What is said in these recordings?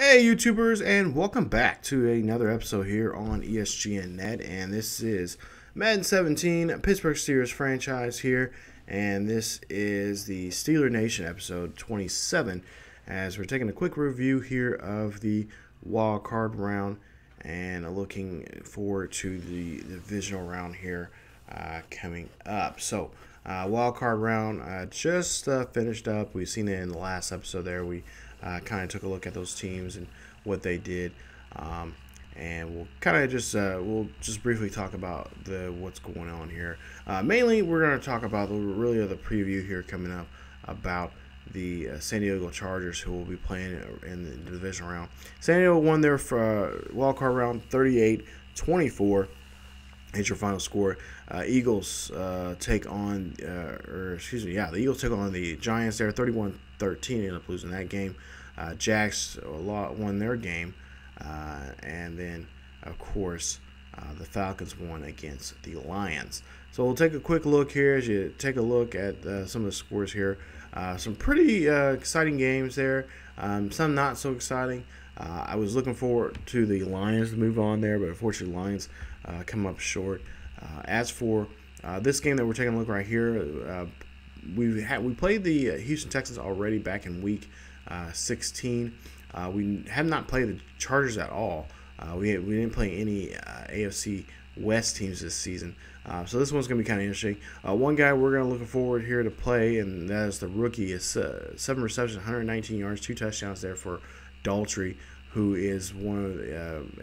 Hey YouTubers, and welcome back to another episode here on ESGNet, and this is Madden 17 Pittsburgh Steelers franchise here, and this is the Steeler Nation episode 27, as we're taking a quick review here of the wild card round and looking forward to the divisional round here coming up. So wild card round just finished up. We've seen it in the last episode there. We kind of took a look at those teams and what they did, and we'll kind of just briefly talk about what's going on here. Mainly, we're going to talk about the preview here coming up about the San Diego Chargers, who will be playing in the divisional round. San Diego won their wild card round 38-24. It's your final score. Eagles take on, the Eagles took on the Giants there, 31-13. Ended up losing that game. Jags won their game, and then of course the Falcons won against the Lions. So we'll take a quick look here as you take a look at some of the scores here. Some pretty exciting games there. Some not so exciting. I was looking forward to the Lions to move on there, but unfortunately, Lions come up short. As for this game that we're taking a look right here, we played the Houston Texans already back in week 16. We have not played the Chargers at all. We didn't play any AFC West teams this season. So this one's going to be kind of interesting. One guy we're going to look forward here to play, and that is the rookie. Is 7 receptions, 119 yards, 2 touchdowns there for Daltrey, who is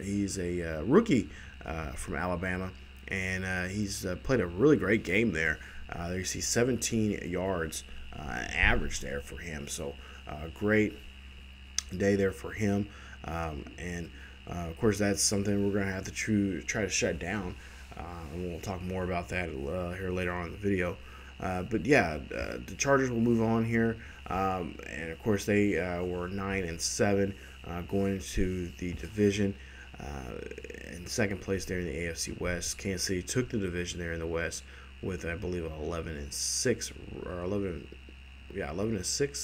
he's a rookie from Alabama, and he's played a really great game there. There you see 17 yards average there for him. So great day there for him. And of course, that's something we're going to have to try to shut down. And we'll talk more about that here later on in the video. But yeah, the Chargers will move on here. And of course, they were 9-7 going into the division. In second place there in the AFC West. Kansas City took the division there in the West with, I believe, 11-6 or 11-6,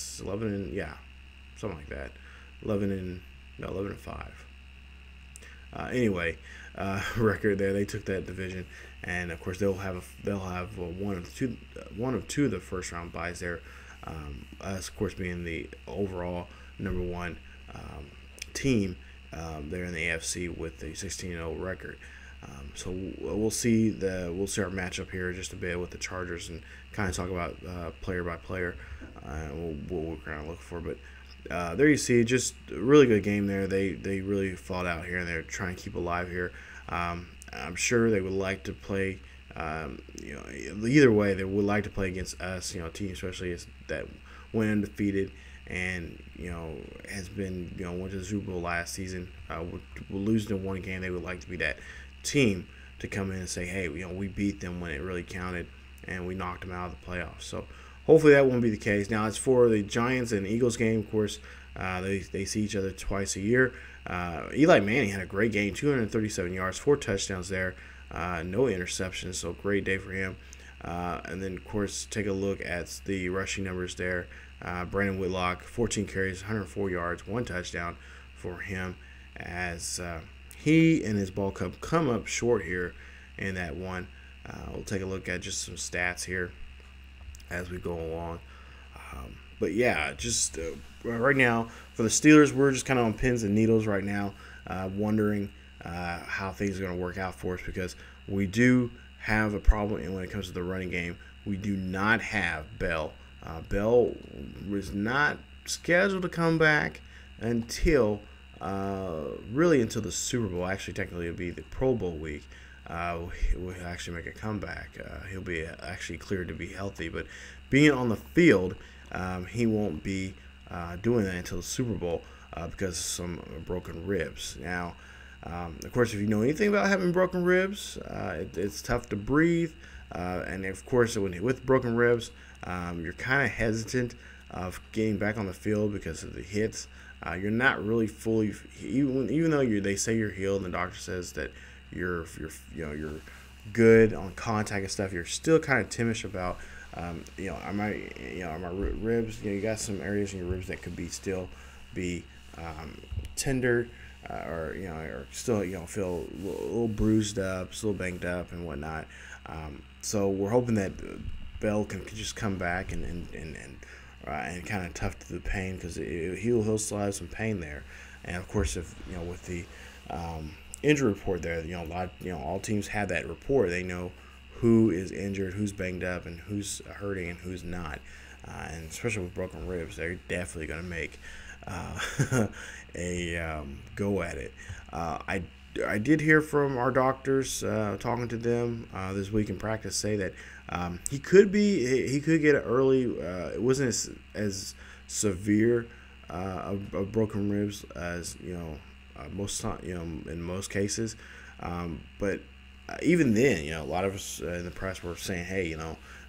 something like that. 11-5. Anyway, record there. They took that division, and of course they'll have one of two of the first round byes there. Us, of course, being the overall number one team there in the AFC with a 16-0 record. So we'll see our matchup here just a bit with the Chargers and kind of talk about player by player what we're going to look for. But there you see, just a really good game there. They really fought out here, and they're trying to keep alive here. I'm sure they would like to play. Either way, they would like to play against us. A team especially that went undefeated and has been went to the Super Bowl last season. We'll lose to one game. They would like to be that team to come in and say, hey, we beat them when it really counted, and we knocked them out of the playoffs. So hopefully that won't be the case. Now, as for the Giants and Eagles game, of course, they see each other twice a year. Eli Manning had a great game, 237 yards, 4 touchdowns there, no interceptions, so great day for him. And then, of course, take a look at the rushing numbers there. Brandon Whitlock, 14 carries, 104 yards, 1 touchdown for him, as he and his ball club come up short here in that one. We'll take a look at just some stats here as we go along. But yeah, just right now for the Steelers, we're just kind of on pins and needles right now, wondering how things are going to work out for us, because we do have a problem when it comes to the running game. We do not have Bell. Bell was not scheduled to come back until until the Super Bowl. Actually, technically, it'll be the Pro Bowl week. Will actually make a comeback. He'll be actually cleared to be healthy, but being on the field, he won't be doing that until the Super Bowl because of some broken ribs. Now, of course, if you know anything about having broken ribs, it's tough to breathe, and of course, with broken ribs, you're kind of hesitant of getting back on the field because of the hits. You're not really fully, even though they say you're healed, and the doctor says that you're good on contact and stuff, you're still kind of timid about are my ribs, you got some areas in your ribs that could still be tender, or or still feel a little bruised up, still banged up and whatnot. So we're hoping that Bell can just come back and kind of tough to the pain, because he'll still have some pain there. And of course, if with the injury report there, all teams have that report. They know who is injured, who's banged up, and who's hurting and who's not. And especially with broken ribs, they're definitely going to make a go at it. I did hear from our doctors, talking to them this week in practice, say that he could get it early. It wasn't as severe of broken ribs as most in most cases, but even then, a lot of us in the press were saying, hey,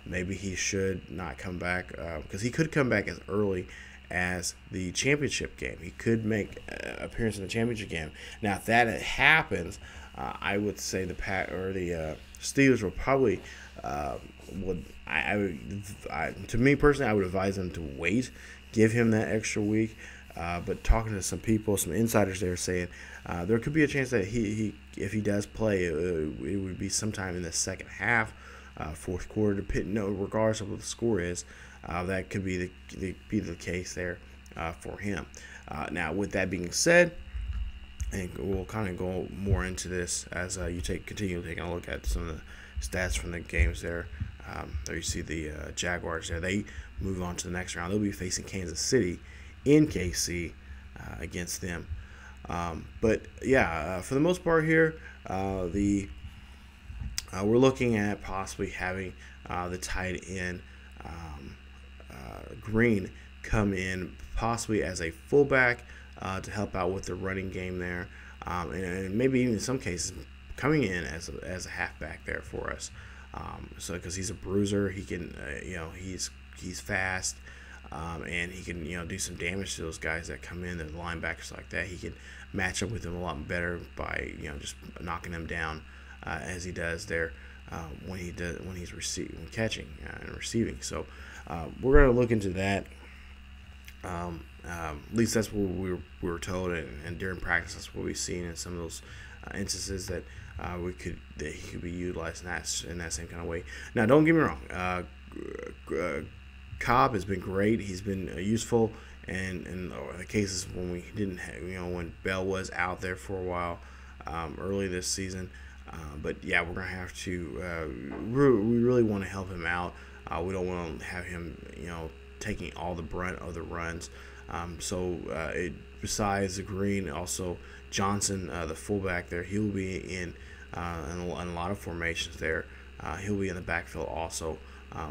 maybe he should not come back, because he could come back as early as the championship game. He could make an appearance in the championship game. Now, if that happens, I would say the Steelers will probably to me personally, I would advise them to wait, give him that extra week. But talking to some people, some insiders there, saying there could be a chance that he if he does play, it would be sometime in the second half, fourth quarter, regardless of what the score is. That could be the case there for him. Now, with that being said, and we'll kind of go more into this as you continue taking a look at some of the stats from the games there. There you see the Jaguars there. They move on to the next round. They'll be facing Kansas City in KC against them. But yeah, for the most part here, we're looking at possibly having the tight end Green come in possibly as a fullback to help out with the running game there, and maybe even in some cases coming in as a halfback there for us. So because he's a bruiser, he can he's fast, and he can do some damage to those guys that come in, the linebackers like that. He can match up with them a lot better by just knocking them down as he does there when he's catching and receiving. So we're going to look into that. At least that's what we were told, and during practice, that's what we've seen in some of those instances that he could be utilized in that same kind of way. Now, don't get me wrong. Cobb has been great. He's been useful, and in the cases when we didn't have, when Bell was out there for a while early this season. But yeah, we're gonna have to. We really want to help him out. We don't want to have him, taking all the brunt of the runs. Besides the Green, also Johnson, the fullback there, he'll be in a lot of formations there. He'll be in the backfield also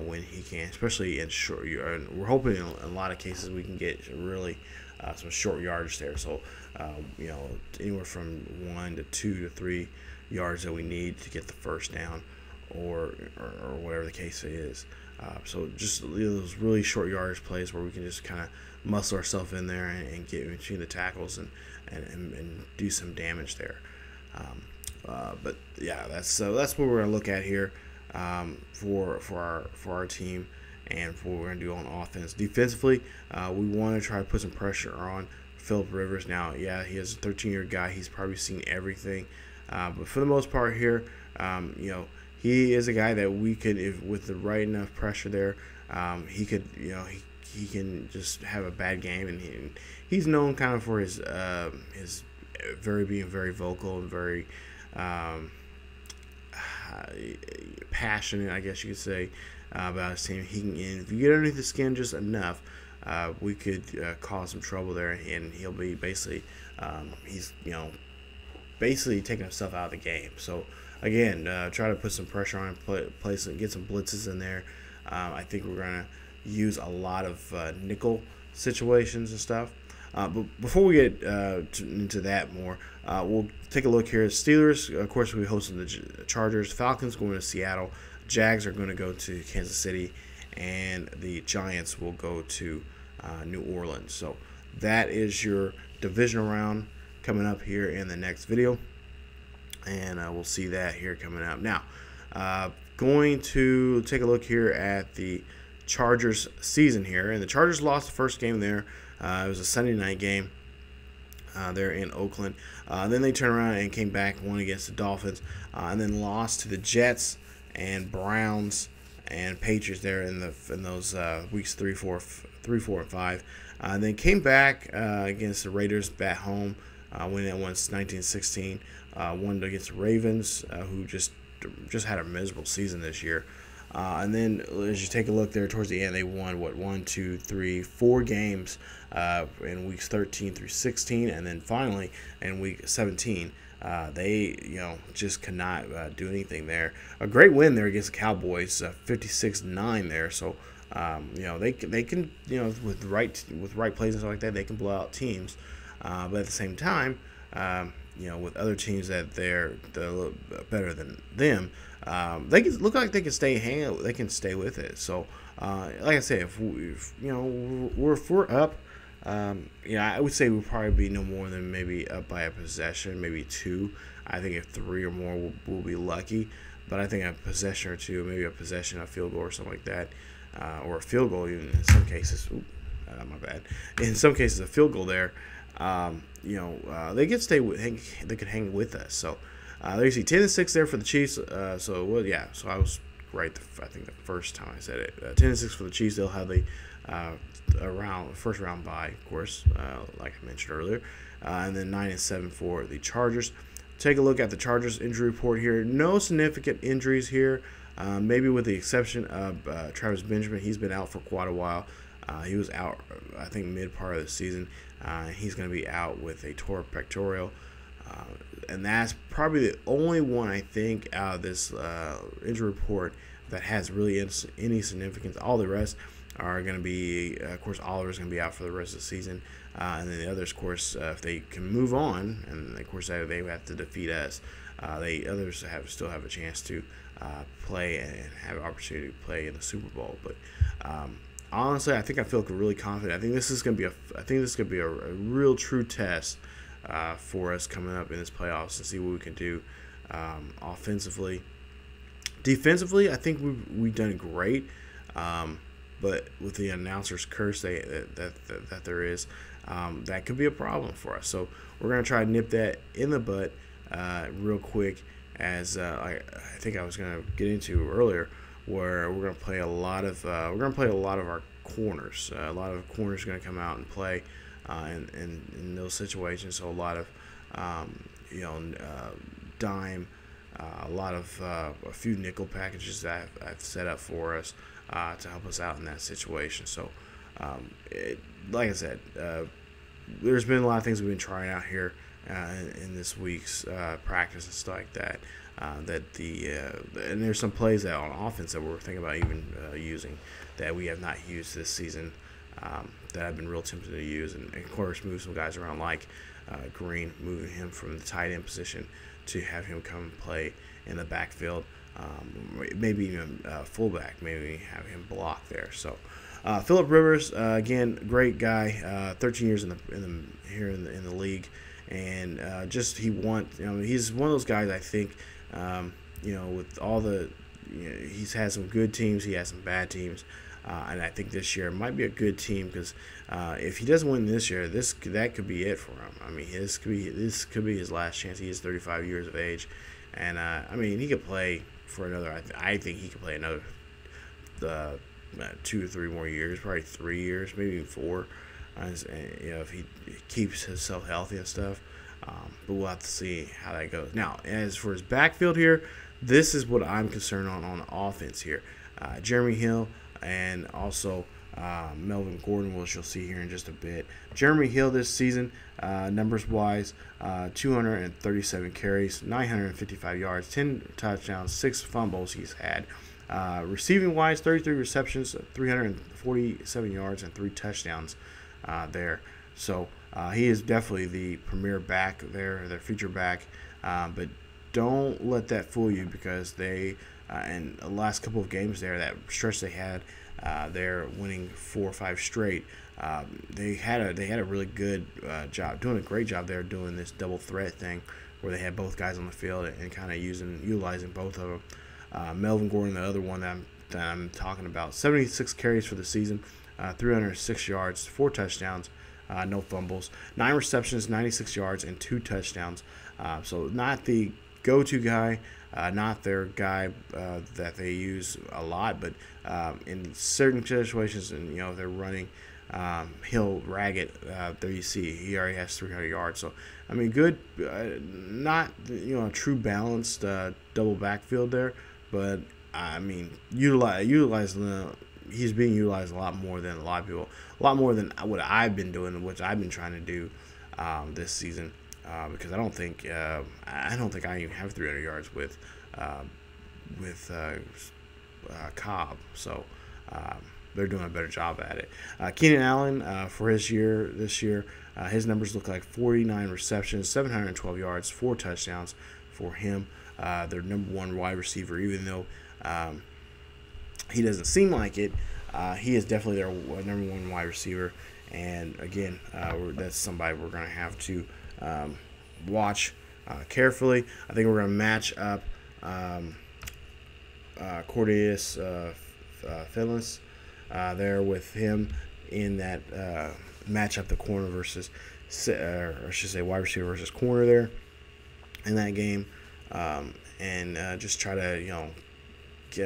when he can, especially in short. And we're hoping in a lot of cases we can get really some short yardage there. So anywhere from 1 to 2 to 3 yards that we need to get the first down, or whatever the case is. So just those really short yardage plays where we can just kind of muscle ourselves in there and get between the tackles and do some damage there. But yeah, that's what we're gonna look at here for our team and for what we're gonna do on offense. Defensively, we want to try to put some pressure on Phillip Rivers. Now, yeah, he is a 13-year guy. He's probably seen everything, but for the most part here, he is a guy that we could, with the right enough pressure there, he could, he can just have a bad game, and he's known kind of for his being very vocal and very passionate, I guess you could say, about his team. He can, if you get underneath the skin just enough, we could cause some trouble there, and he'll be basically, he's basically taking himself out of the game. So again, try to put some pressure on him, place and get some blitzes in there. I think we're gonna use a lot of nickel situations and stuff. But before we get into that more, we'll take a look here at Steelers. Of course, we're hosting the Chargers. Falcons going to Seattle. Jags are going to go to Kansas City, and the Giants will go to New Orleans. So that is your divisional round coming up here in the next video, and we'll see that here coming up. Now, going to take a look here at the Chargers season here, and the Chargers lost the first game there. It was a Sunday night game. They're in Oakland. Then they turned around and came back, won against the Dolphins, and then lost to the Jets and Browns and Patriots there in those weeks 3, 4, and 5. Then came back against the Raiders back home, winning that once 19-16. Won against the Ravens, who just had a miserable season this year. And then as you take a look there towards the end, they won 4 games in weeks 13 through 16, and then finally in week 17, they just could not do anything there. A great win there against the Cowboys, 56-9 there. So they can with right plays and stuff like that, they can blow out teams. But at the same time, with other teams that they're a little better than them, they can look like they can stay with it. So, like I said, if we're up, I would say we'll probably be no more than maybe up by a possession, maybe 2. I think if 3 or more, we'll be lucky. But I think a possession or 2, maybe a possession, a field goal or something like that, or a field goal even in some cases. My bad. In some cases, a field goal there. They could they could hang with us. So there you see 10-6 there for the Chiefs. So I was right. I think the first time I said it, 10-6 for the Chiefs. They'll have the first round bye, of course, like I mentioned earlier, and then 9-7 for the Chargers. Take a look at the Chargers injury report here. No significant injuries here, maybe with the exception of Travis Benjamin. He's been out for quite a while. He was out, I think, mid part of the season. He's going to be out with a torn pectoral. And that's probably the only one, I think, out of this injury report that has really any significance. All the rest are going to be, of course, Oliver's going to be out for the rest of the season. And then the others, of course, if they can move on, and of course they have to defeat us, others still have a chance to play and have an opportunity to play in the Super Bowl. But honestly, I think I feel really confident. I think this is going to be a real true test for us coming up in this playoffs to see what we can do offensively. Defensively, I think we've done great, but with the announcer's curse that there is, that could be a problem for us. So we're going to try to nip that in the butt real quick, as I think I was going to get into earlier, where we're going to play a lot of our corners. A lot of corners are going to come out and play in those situations. So a lot of dime, a few nickel packages that I've set up for us to help us out in that situation. So like I said, there's been a lot of things we've been trying out here in this week's practice and stuff like that. And there's some plays that on offense that we're thinking about even using that we have not used this season, that I've been real tempted to use, and of course move some guys around like Green, moving him from the tight end position to have him come and play in the backfield, maybe even fullback, maybe have him block there. So Phillip Rivers, again, great guy, 13 years in the league, and he's one of those guys, I think, with all the, he's had some good teams, he has some bad teams, and I think this year might be a good team, because if he doesn't win this year, that could be it for him. I mean, this could be his last chance. He is 35 years of age, and he could play for another. I think he could play another 2 or 3 more years, probably 3 years, maybe even 4. If he keeps himself healthy and stuff. But we'll have to see how that goes. Now, as for his backfield here, this is what I'm concerned on offense here. Jeremy Hill and also Melvin Gordon, which you'll see here in just a bit. Jeremy Hill this season, numbers-wise, 237 carries, 955 yards, 10 touchdowns, 6 fumbles he's had. Receiving-wise, 33 receptions, 347 yards, and 3 touchdowns there. So he is definitely the premier back there, their feature back. But don't let that fool you, because they, in the last couple of games there, that stretch they had, they're winning 4 or 5 straight. They had a really good job, doing a great job there, doing this double threat thing where they had both guys on the field and kind of utilizing both of them. Melvin Gordon, the other one that I'm talking about, 76 carries for the season, 306 yards, 4 touchdowns, no fumbles, 9 receptions, 96 yards, and 2 touchdowns. So not the go-to guy, not their guy that they use a lot, but in certain situations, and if they're running, he'll rag it. There you see, he already has 300 yards. So I mean, good, not a true balanced double backfield there, but I mean, he's being utilized a lot more than a lot of people, a lot more than what I've been doing, which I've been trying to do this season. Because I don't think I even have 300 yards with Cobb, so they're doing a better job at it. Keenan Allen for this year, his numbers look like 49 receptions, 712 yards, 4 touchdowns for him. Their number 1 wide receiver, even though he doesn't seem like it, he is definitely their number 1 wide receiver. And again, that's somebody we're going to have to watch carefully. I think we're going to match up Cordeus Phillips there with him in that match up the corner versus, or I should say wide receiver versus corner there in that game, and just try to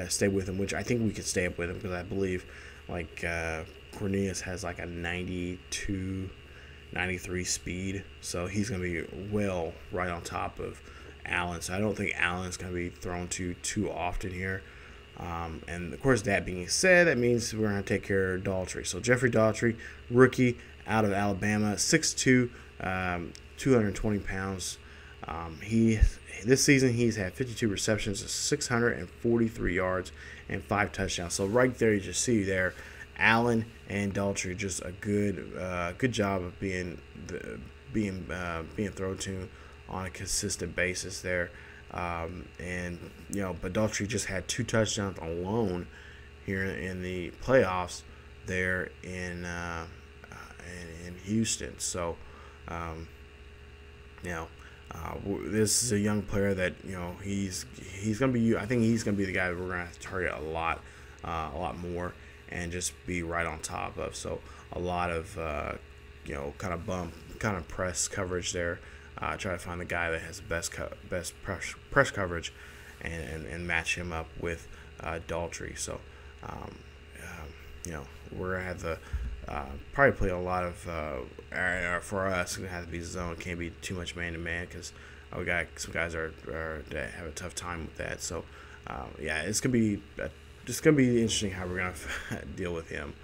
stay with him, which I think we could stay up with him, because I believe like Cornelius has like a 92, 93 speed, so he's going to be well right on top of Allen. So I don't think Allen's going to be thrown to too often here. And of course, that being said, that means we're going to take care of Daltrey. So Jeffrey Daltrey, rookie out of Alabama, 6'2", 220 pounds. This season he's had 52 receptions, 643 yards, and 5 touchdowns. So right there, you just see there, Allen and Daltrey, just a good job of being thrown to on a consistent basis there. And but Daltrey just had 2 touchdowns alone here in the playoffs there in Houston. So this is a young player that he's gonna be. I think he's gonna be the guy that we're gonna have to target a lot more, and just be right on top of. So a lot of kind of press coverage there. Try to find the guy that has the best press coverage, and match him up with Daltrey. So we're gonna have to probably play a lot of for us. It's gonna have to be zone. Can't be too much man to man, because we got some guys that have a tough time with that. So it's gonna be interesting how we're gonna deal with him.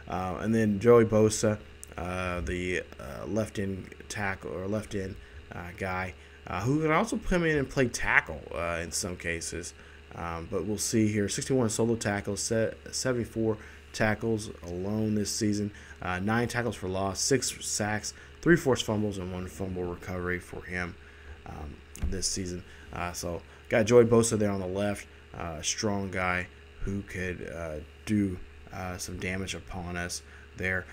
And then Joey Bosa, the left end tackle or left end guy, who can also come in and play tackle in some cases. But we'll see here. 61 solo tackles, 74 tackles alone this season, 9 tackles for loss, 6 sacks, 3 forced fumbles, and 1 fumble recovery for him this season. So got Joey Bosa there on the left, a strong guy who could do some damage upon us there.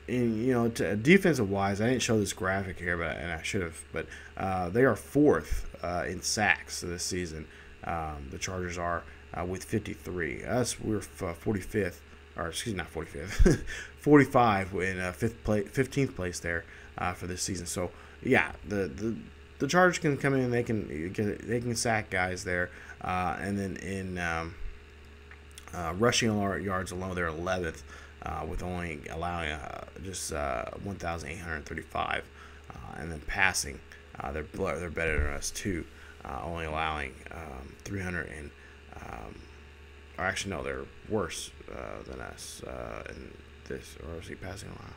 Defensive wise, I didn't show this graphic here, and I should have. But they are 4th in sacks this season. The Chargers are with 53. We're 45th, or excuse me, not 45th, 45 in 15th place there for this season. So yeah, the Chargers can come in, they can sack guys there, and then in rushing yards alone, they're 11th. With only allowing just 1,835, and then passing, they're better than us too, only allowing 300 and or actually no, they're worse than us in this. Or is he passing allow?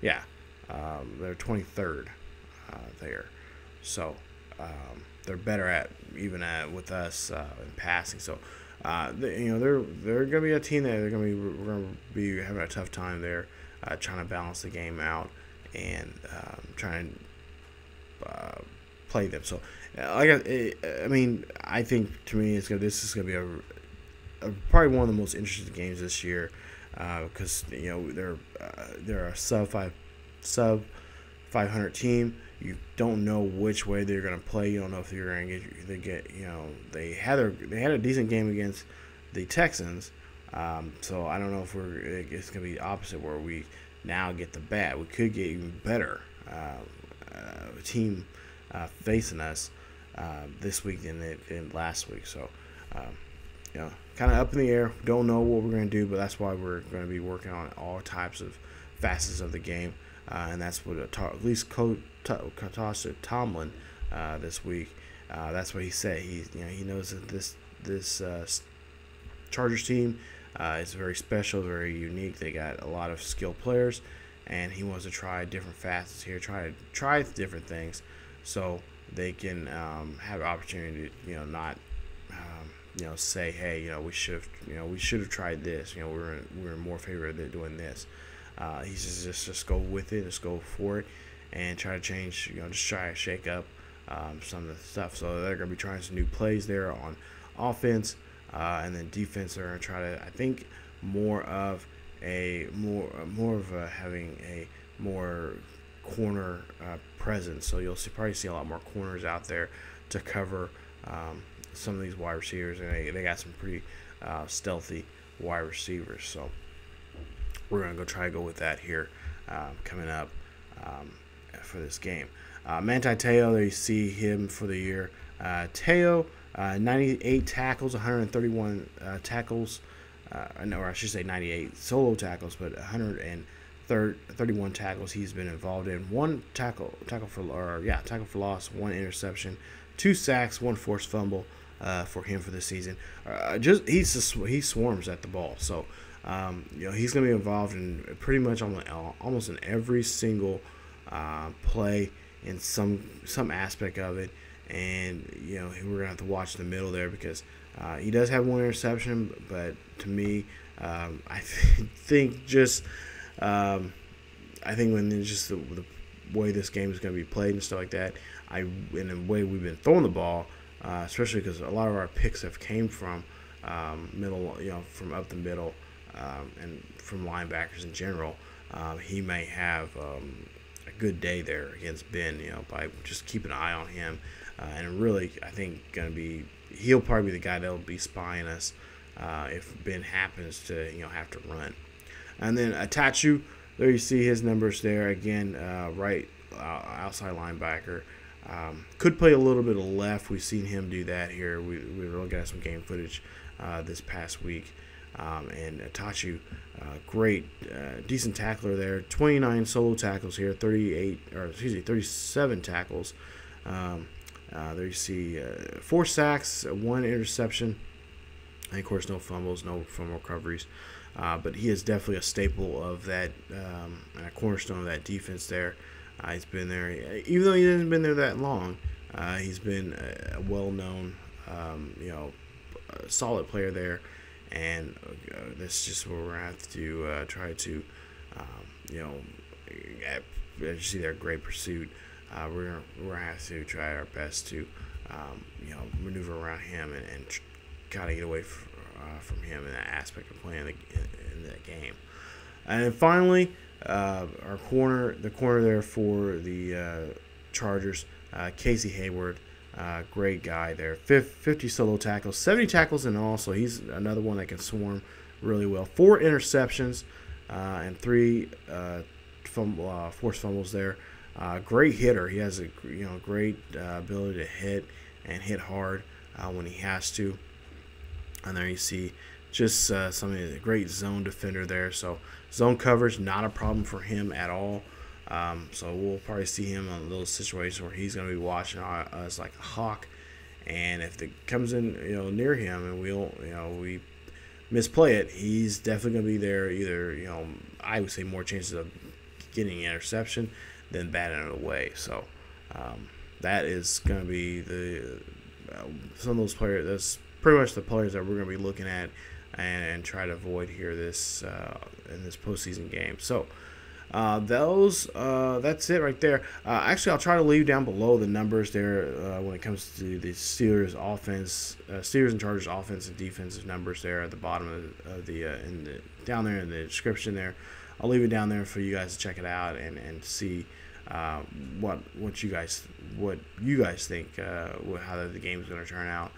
Yeah, they're 23rd there, so they're better at with us in passing. So. They're gonna be a team that we're gonna be having a tough time there, trying to balance the game out and trying to play them. So, I think to me this is gonna be probably one of the most interesting games this year, because they're a sub 500 team. You don't know which way they're going to play. You don't know if you're going to get. They had a decent game against the Texans, so I don't know if it's going to be the opposite, where we now get the bad. We could get even better team facing us this week than last week. So, kind of up in the air. Don't know what we're going to do, but that's why we're going to be working on all types of facets of the game, and that's what at least Coach Tomlin this week. That's what he said. He knows that this Chargers team is very special, very unique. They got a lot of skilled players, and he wants to try different facets here, try different things, so they can have an opportunity to not say, hey, we should have tried this. We're in more favor of doing this. He says just go with it, just go for it, and try to change. Just try to shake up some of the stuff. So they're going to be trying some new plays there on offense, and then defense. They're going to try to, I think, more of having a more corner presence. So you'll probably see a lot more corners out there to cover some of these wide receivers, and they got some pretty stealthy wide receivers. So we're going to try to go with that here coming up for this game. Manti Theo, there you see him for the year. Theo, 98 tackles, 131 tackles, or I should say 98 solo tackles, but 131 tackles he's been involved in. One tackle for loss, one interception, 2 sacks, 1 forced fumble for him for the season. He swarms at the ball. So he's going to be involved in pretty much almost in every single play in some aspect of it. And we're gonna have to watch the middle there, because he does have 1 interception, but to me, I think when it's just the way this game is going to be played and stuff like that, and the way we've been throwing the ball, especially because a lot of our picks have came from middle, from up the middle, and from linebackers in general. He may have a good day there against Ben, by just keeping an eye on him, and really, I think he'll probably be the guy that'll be spying us if Ben happens to have to run. And then Atachu, there you see his numbers there again, right outside linebacker. Could play a little bit of left. We've seen him do that here. We were looking at some game footage this past week. And Atachu, great, decent tackler there. 29 solo tackles here, 37 tackles. There you see 4 sacks, 1 interception, and of course no fumbles, no fumble recoveries. But he is definitely a staple of that, and a cornerstone of that defense there. He's been there, even though he hasn't been there that long. He's been a well-known, solid player there, and that's just what we're gonna have to try to, as you see there, great pursuit. We're gonna have to try our best to, maneuver around him and kind of get away from him in that aspect of playing in that game. And then finally, the corner there for the Chargers, Casey Hayward, great guy there. 50 solo tackles, 70 tackles in all, so he's another one that can swarm really well. 4 interceptions and 3 forced fumbles there. Great hitter. He has a great ability to hit and hit hard when he has to. And there you see just some of the great zone defender there. So zone coverage, not a problem for him at all. So we'll probably see him on those situations where he's going to be watching us like a hawk. And if it comes in, near him and we misplay it, he's definitely going to be there. Either, I would say more chances of getting an interception than batting it away. So that is going to be some of those players. That's pretty much the players that we're going to be looking at and try to avoid here in this postseason game. So that's it right there. Actually, I'll try to leave down below the numbers there when it comes to the Steelers and Chargers offense and defensive numbers there at the bottom of the down there in the description there. I'll leave it down there for you guys to check it out and see what you guys think how the game is going to turn out.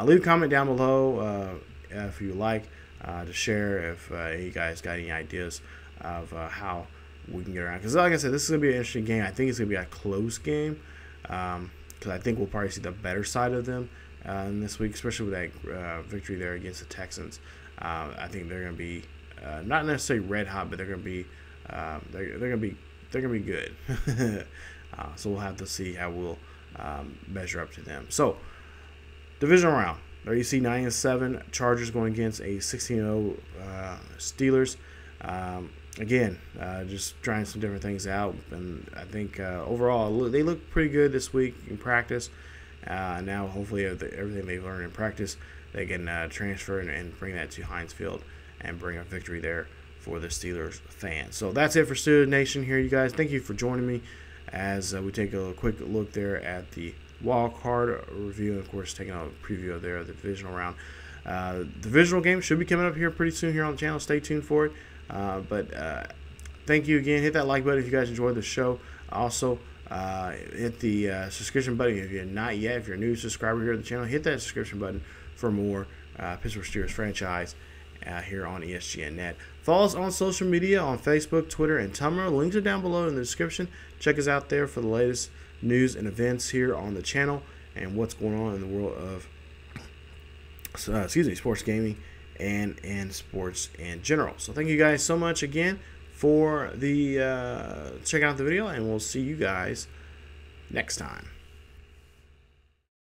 Leave a comment down below if you like to share if you guys got any ideas of how we can get around. Because like I said, this is going to be an interesting game. I think it's going to be a close game. Because I think we'll probably see the better side of them in this week, especially with that victory there against the Texans. I think they're going to be not necessarily red hot, but they're going to be they're going to be good. So we'll have to see how we'll measure up to them. So divisional round. There you see 9-7 Chargers going against a 16-0 Steelers. Again, just trying some different things out, and I think overall they look pretty good this week in practice. Now, hopefully, everything they've learned in practice, they can transfer and bring that to Heinz Field and bring a victory there for the Steelers fans. So that's it for Steelers Nation here, you guys. Thank you for joining me as we take a quick look there at the wild card review, and of course taking a preview of the divisional round. The divisional game should be coming up here pretty soon here on the channel. Stay tuned for it. But thank you again. Hit that like button if you guys enjoyed the show. Also, hit the subscription button if you're not yet. If you're a new subscriber here to the channel, hit that subscription button for more Pittsburgh Steelers franchise here on ESGNet. Follow us on social media on Facebook, Twitter, and Tumblr. Links are down below in the description. Check us out there for the latest news and events here on the channel and what's going on in the world of sports gaming and sports in general. So thank you guys so much again for the checking out the video, and we'll see you guys next time.